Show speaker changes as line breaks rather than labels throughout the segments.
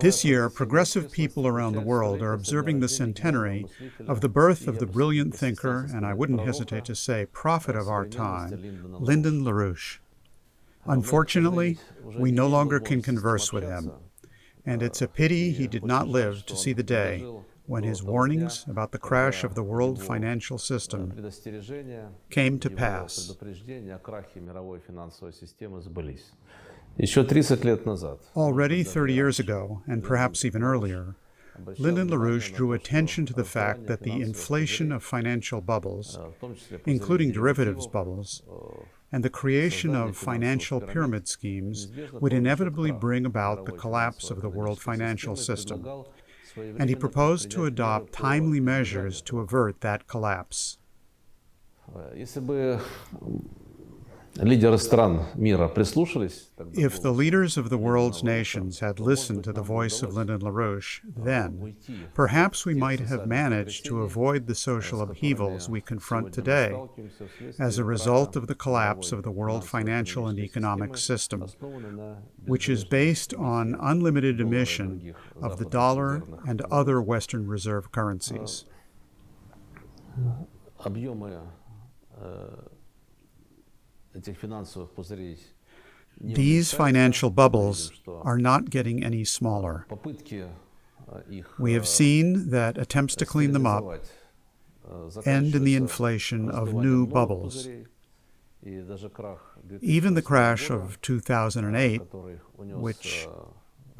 This year, progressive people around the world are observing the centenary of the birth of the brilliant thinker, and I wouldn't hesitate to say prophet of our time, Lyndon LaRouche. Unfortunately, we no longer can converse with him, and it's a pity he did not live to see the day when his warnings about the crash of the world financial system came to pass. Already 30 years ago, and perhaps even earlier, Lyndon LaRouche drew attention to the fact that the inflation of financial bubbles, including derivatives bubbles, and the creation of financial pyramid schemes would inevitably bring about the collapse of the world financial system, and he proposed to adopt timely measures to avert that collapse. If the leaders of the world's nations had listened to the voice of Lyndon LaRouche, then perhaps we might have managed to avoid the social upheavals we confront today as a result of the collapse of the world financial and economic system, which is based on unlimited emission of the dollar and other Western reserve currencies. These financial bubbles are not getting any smaller. We have seen that attempts to clean them up end in the inflation of new bubbles. Even the crash of 2008, which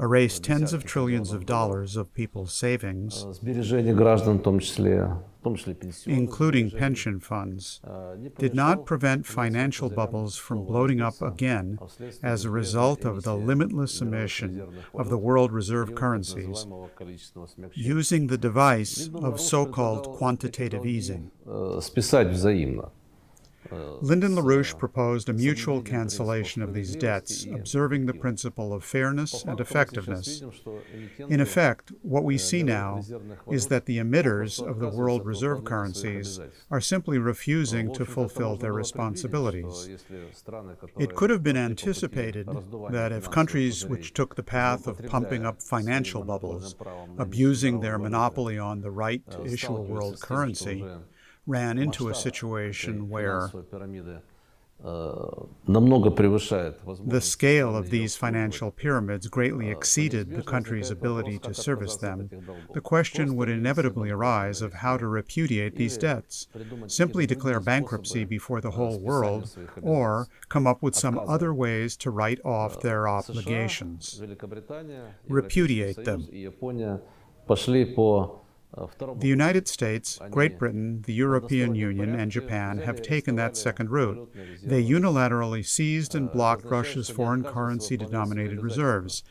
erased tens of trillions of dollars of people's savings, including pension funds, did not prevent financial bubbles from bloating up again as a result of the limitless emission of the world reserve currencies using the device of so-called quantitative easing. Lyndon LaRouche proposed a mutual cancellation of these debts, observing the principle of fairness and effectiveness. In effect, what we see now is that the emitters of the world reserve currencies are simply refusing to fulfill their responsibilities. It could have been anticipated that if countries which took the path of pumping up financial bubbles, abusing their monopoly on the right to issue a world currency, ran into a situation where the scale of these financial pyramids greatly exceeded the country's ability to service them, the question would inevitably arise of how to repudiate these debts, simply declare bankruptcy before the whole world, or come up with some other ways to write off their obligations, repudiate them. The United States, Great Britain, the European Union, and Japan have taken that second route. They unilaterally seized and blocked Russia's foreign currency-denominated reserves.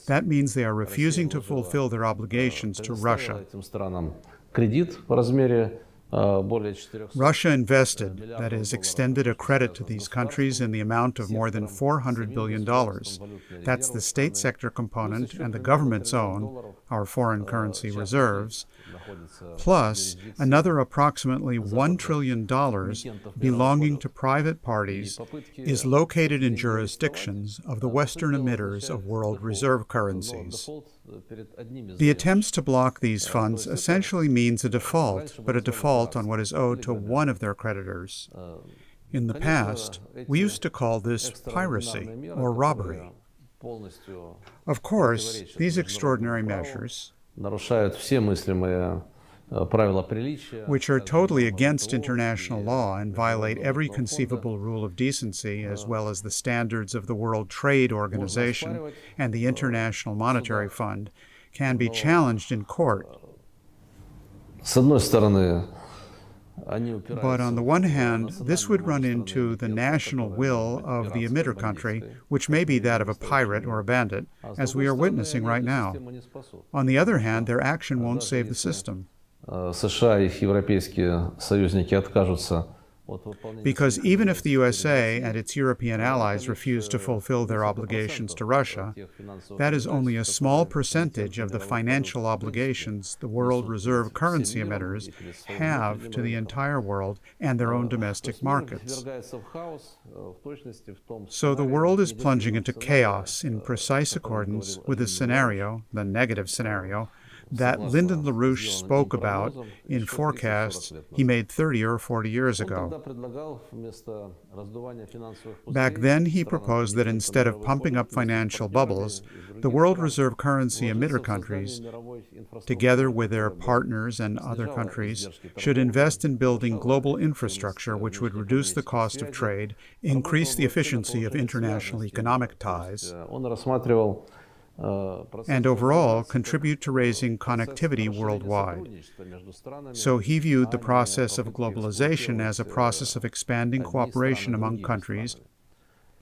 That means they are refusing to fulfill their obligations to Russia. Russia invested, that is, extended a credit to these countries in the amount of more than $400 billion. That's the state sector component and the government's own, our foreign currency reserves, plus another approximately $1 trillion belonging to private parties is located in jurisdictions of the Western emitters of world reserve currencies. The attempts to block these funds essentially means a default, but a default on what is owed to one of their creditors. In the past, we used to call this piracy or robbery. Of course, these extraordinary measures, which are totally against international law and violate every conceivable rule of decency, as well as the standards of the World Trade Organization and the International Monetary Fund, can be challenged in court. But on the one hand, this would run into the national will of the emitter country, which may be that of a pirate or a bandit, as we are witnessing right now. On the other hand, their action won't save the system. Because even if the USA and its European allies refuse to fulfill their obligations to Russia, that is only a small percentage of the financial obligations the world reserve currency emitters have to the entire world and their own domestic markets. So the world is plunging into chaos in precise accordance with the scenario, the negative scenario, that Lyndon LaRouche spoke about in forecasts he made 30 or 40 years ago. Back then, he proposed that instead of pumping up financial bubbles, the world reserve currency emitter countries, together with their partners and other countries, should invest in building global infrastructure which would reduce the cost of trade, increase the efficiency of international economic ties, and overall contribute to raising connectivity worldwide. So he viewed the process of globalization as a process of expanding cooperation among countries,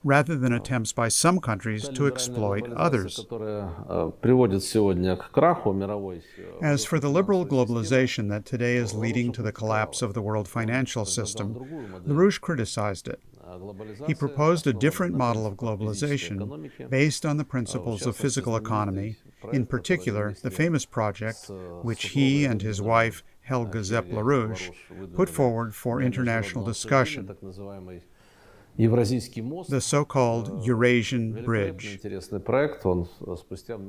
rather than attempts by some countries to exploit others. As for the liberal globalization that today is leading to the collapse of the world financial system, LaRouche criticized it. He proposed a different model of globalization based on the principles of physical economy, in particular the famous project which he and his wife, Helga Zepp-LaRouche, put forward for international discussion, the so-called Eurasian Bridge.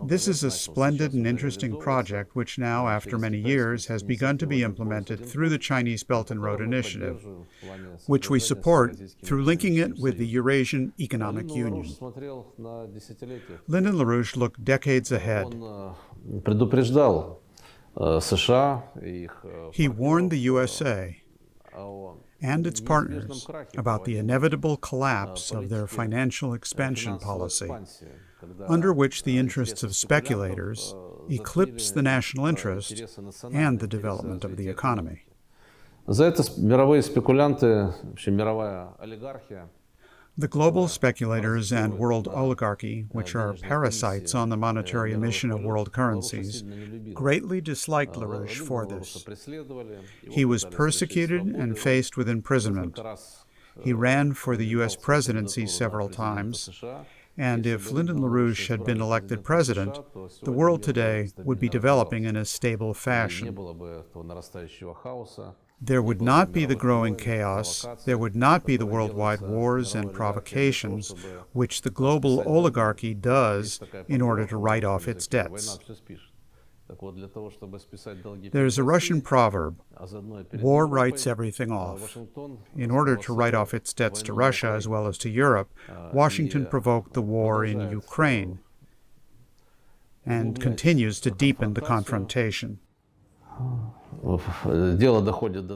This is a splendid and interesting project which now, after many years, has begun to be implemented through the Chinese Belt and Road Initiative, which we support through linking it with the Eurasian Economic Union. Lyndon LaRouche looked decades ahead. He warned the USA and its partners about the inevitable collapse of their financial expansion policy, under which the interests of speculators eclipse the national interest and the development of the economy. The global speculators and world oligarchy, which are parasites on the monetary emission of world currencies, greatly disliked LaRouche for this. He was persecuted and faced with imprisonment. He ran for the U.S. presidency several times, and if Lyndon LaRouche had been elected president, the world today would be developing in a stable fashion. There would not be the growing chaos, there would not be the worldwide wars and provocations which the global oligarchy does in order to write off its debts. There's a Russian proverb, war writes everything off. In order to write off its debts to Russia as well as to Europe, Washington provoked the war in Ukraine and continues to deepen the confrontation.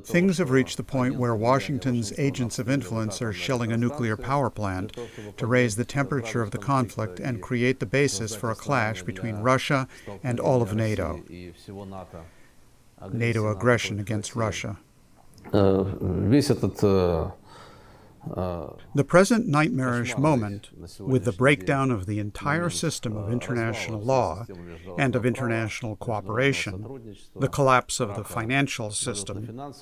Things have reached the point where Washington's agents of influence are shelling a nuclear power plant to raise the temperature of the conflict and create the basis for a clash between Russia and all of NATO. NATO aggression against Russia. The present nightmarish moment, with the breakdown of the entire system of international law and of international cooperation, the collapse of the financial system,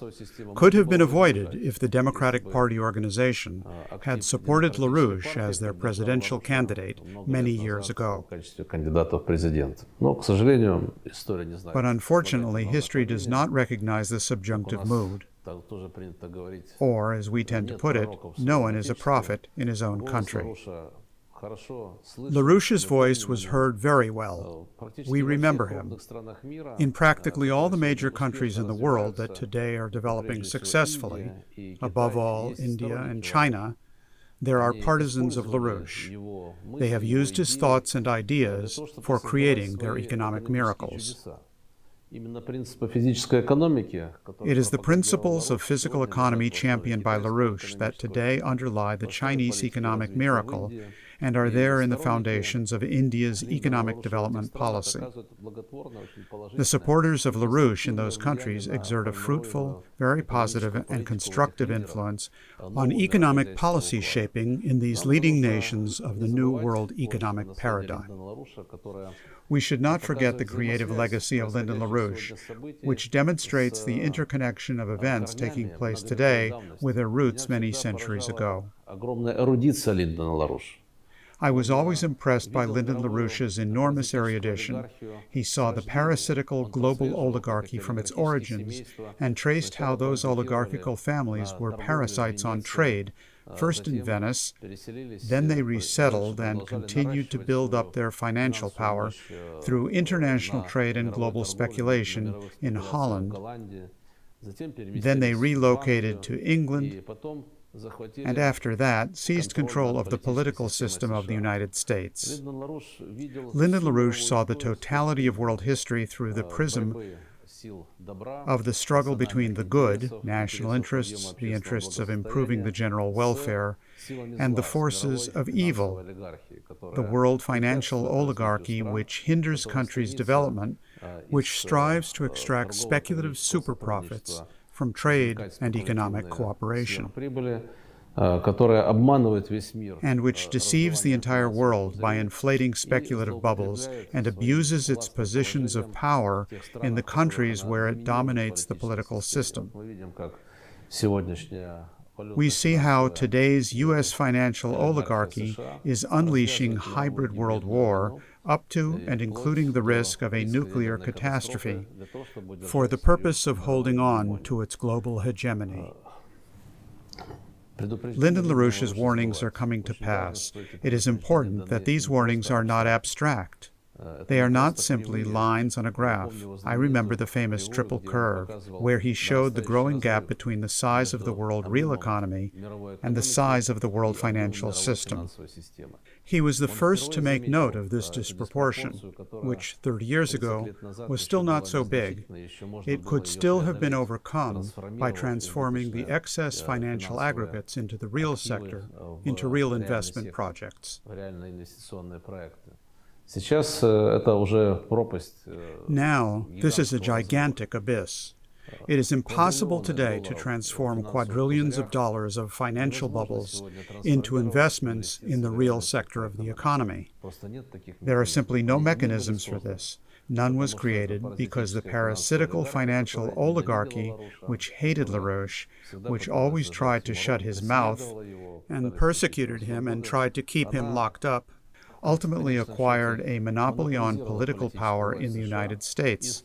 could have been avoided if the Democratic Party organization had supported LaRouche as their presidential candidate many years ago. But unfortunately, history does not recognize the subjunctive mood. Or, as we tend to put it, no one is a prophet in his own country. LaRouche's voice was heard very well. We remember him. In practically all the major countries in the world that today are developing successfully, above all India and China, there are partisans of LaRouche. They have used his thoughts and ideas for creating their economic miracles. It is the principles of physical economy championed by LaRouche that today underlie the Chinese economic miracle and are there in the foundations of India's economic development policy. The supporters of LaRouche in those countries exert a fruitful, very positive, and constructive influence on economic policy shaping in these leading nations of the New World Economic Paradigm. We should not forget the creative legacy of Lyndon LaRouche, which demonstrates the interconnection of events taking place today with their roots many centuries ago. I was always impressed by Lyndon LaRouche's enormous erudition. He saw the parasitical global oligarchy from its origins and traced how those oligarchical families were parasites on trade, first in Venice, then they resettled and continued to build up their financial power through international trade and global speculation in Holland. Then they relocated to England, and after that seized control of the political system of the United States. Lyndon LaRouche saw the totality of world history through the prism of the struggle between the good, national interests, the interests of improving the general welfare, and the forces of evil, the world financial oligarchy which hinders countries' development, which strives to extract speculative super profits from trade and economic cooperation, and which deceives the entire world by inflating speculative bubbles and abuses its positions of power in the countries where it dominates the political system. We see how today's U.S. financial oligarchy is unleashing hybrid world war up to and including the risk of a nuclear catastrophe for the purpose of holding on to its global hegemony. Lyndon LaRouche's warnings are coming to pass. It is important that these warnings are not abstract. They are not simply lines on a graph. I remember the famous triple curve, where he showed the growing gap between the size of the world real economy and the size of the world financial system. He was the first to make note of this disproportion, which 30 years ago was still not so big. It could still have been overcome by transforming the excess financial aggregates into the real sector, into real investment projects. Now, this is a gigantic abyss. It is impossible today to transform quadrillions of dollars of financial bubbles into investments in the real sector of the economy. There are simply no mechanisms for this. None was created because the parasitical financial oligarchy, which hated LaRouche, which always tried to shut his mouth and persecuted him and tried to keep him locked up, ultimately acquired a monopoly on political power in the United States.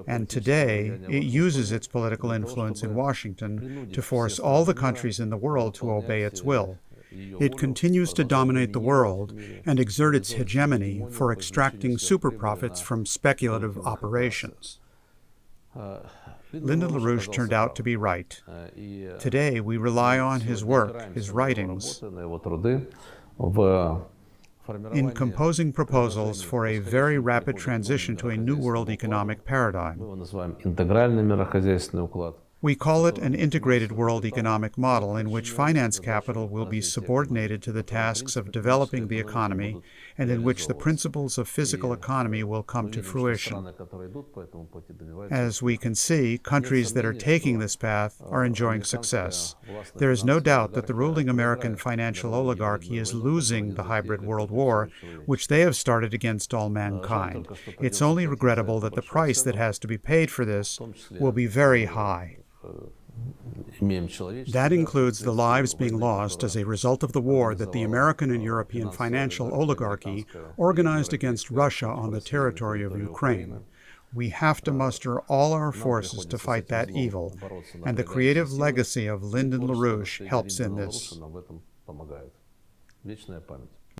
And today, it uses its political influence in Washington to force all the countries in the world to obey its will. It continues to dominate the world and exert its hegemony for extracting super profits from speculative operations. Lyndon LaRouche turned out to be right. Today, we rely on his work, his writings, in composing proposals for a very rapid transition to a new world economic paradigm. We call it an integrated world economic model in which finance capital will be subordinated to the tasks of developing the economy and in which the principles of physical economy will come to fruition. As we can see, countries that are taking this path are enjoying success. There is no doubt that the ruling American financial oligarchy is losing the hybrid world war, which they have started against all mankind. It's only regrettable that the price that has to be paid for this will be very high. That includes the lives being lost as a result of the war that the American and European financial oligarchy organized against Russia on the territory of Ukraine. We have to muster all our forces to fight that evil, and the creative legacy of Lyndon LaRouche helps in this.